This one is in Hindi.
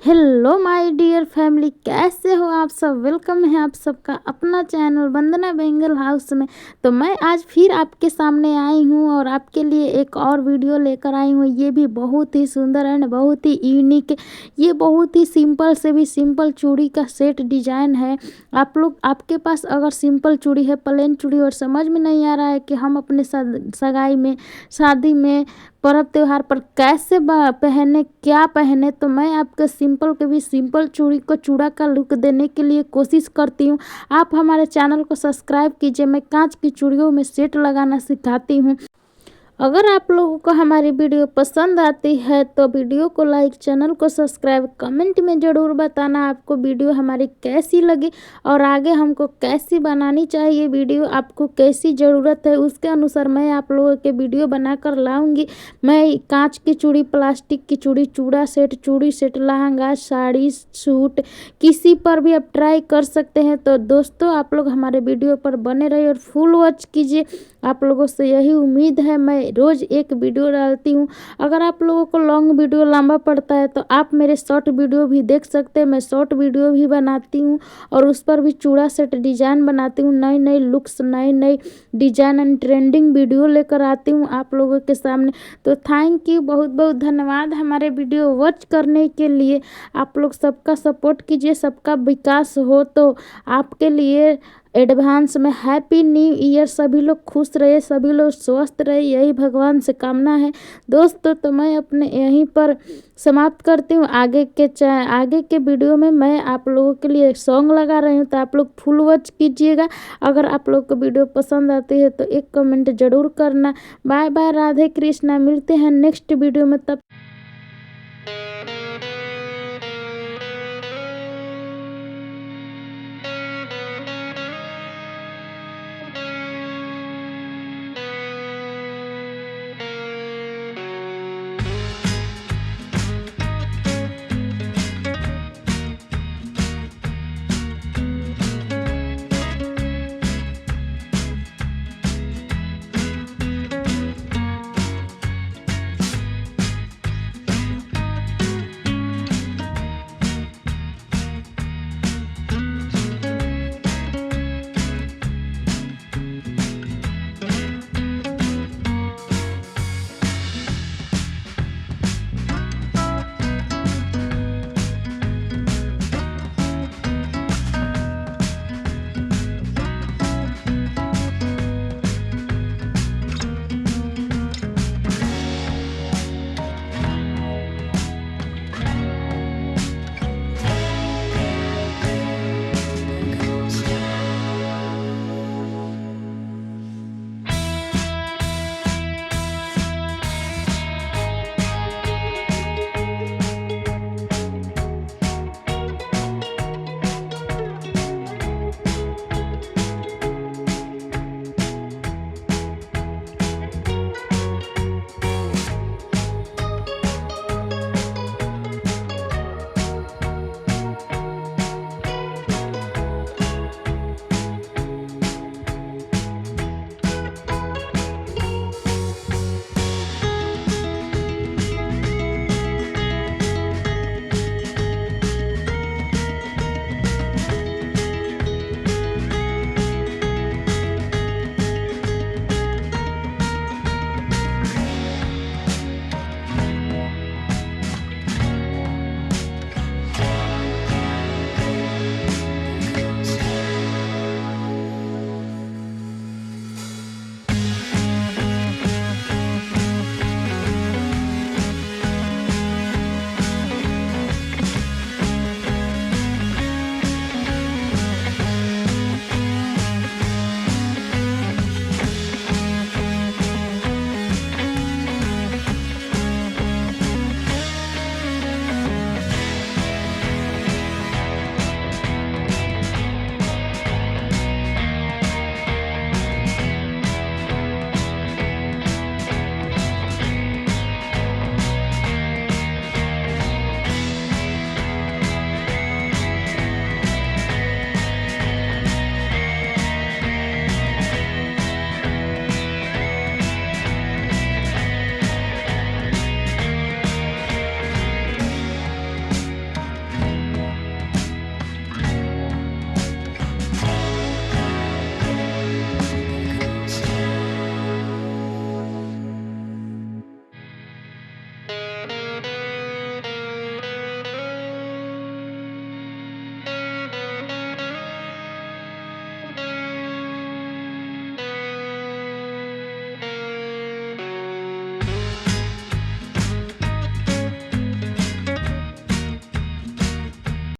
हेलो माय डियर फैमिली, कैसे हो आप सब। वेलकम है आप सबका अपना चैनल वंदना बैंगल हाउस में। तो मैं आज फिर आपके सामने आई हूँ और आपके लिए एक और वीडियो लेकर आई हूँ। ये भी बहुत ही सुंदर एंड बहुत ही यूनिक, ये बहुत ही सिंपल से भी सिंपल चूड़ी का सेट डिजाइन है। आप लोग, आपके पास अगर सिंपल चूड़ी है, प्लेन चूड़ी, और समझ में नहीं आ रहा है कि हम अपने सगाई में, शादी में, पर्व त्योहार पर कैसे पहने, क्या पहने, तो मैं आपके सिंपल के भी सिंपल चूड़ी को चूड़ा का लुक देने के लिए कोशिश करती हूँ। आप हमारे चैनल को सब्सक्राइब कीजिए। मैं कांच की चूड़ियों में सेट लगाना सिखाती हूँ। अगर आप लोगों को हमारी वीडियो पसंद आती है तो वीडियो को लाइक, चैनल को सब्सक्राइब, कमेंट में ज़रूर बताना आपको वीडियो हमारी कैसी लगी और आगे हमको कैसी बनानी चाहिए वीडियो, आपको कैसी ज़रूरत है, उसके अनुसार मैं आप लोगों के वीडियो बनाकर लाऊंगी। मैं कांच की चूड़ी, प्लास्टिक की चूड़ी, चूड़ी सेट, लहंगा, साड़ी, सूट, किसी पर भी आप ट्राई कर सकते हैं। तो दोस्तों, आप लोग हमारे वीडियो पर बने रहिए और फुल वॉच कीजिए। आप लोगों से यही उम्मीद है। मैं रोज़ एक वीडियो डालती हूँ। अगर आप लोगों को लॉन्ग वीडियो लंबा पड़ता है तो आप मेरे शॉर्ट वीडियो भी देख सकते हैं। मैं शॉर्ट वीडियो भी बनाती हूँ और उस पर भी चूड़ा सेट डिज़ाइन बनाती हूँ। नई नई लुक्स, नई नई डिज़ाइन एंड ट्रेंडिंग वीडियो लेकर आती हूँ आप लोगों के सामने। तो थैंक यू, बहुत बहुत धन्यवाद हमारे वीडियो वॉच करने के लिए। आप लोग सबका सपोर्ट कीजिए, सबका विकास हो। तो आपके लिए एडवांस में हैप्पी न्यू ईयर। सभी लोग खुश रहे, सभी लोग स्वस्थ रहे, यही भगवान से कामना है दोस्तों। तो मैं अपने यहीं पर समाप्त करती हूँ। आगे के वीडियो में मैं आप लोगों के लिए एक सॉन्ग लगा रही हूँ, तो आप लोग फुल वॉच कीजिएगा। अगर आप लोग को वीडियो पसंद आती है तो एक कमेंट ज़रूर करना। Bye bye, Radhe Krishna. मिलते हैं नेक्स्ट वीडियो में। तब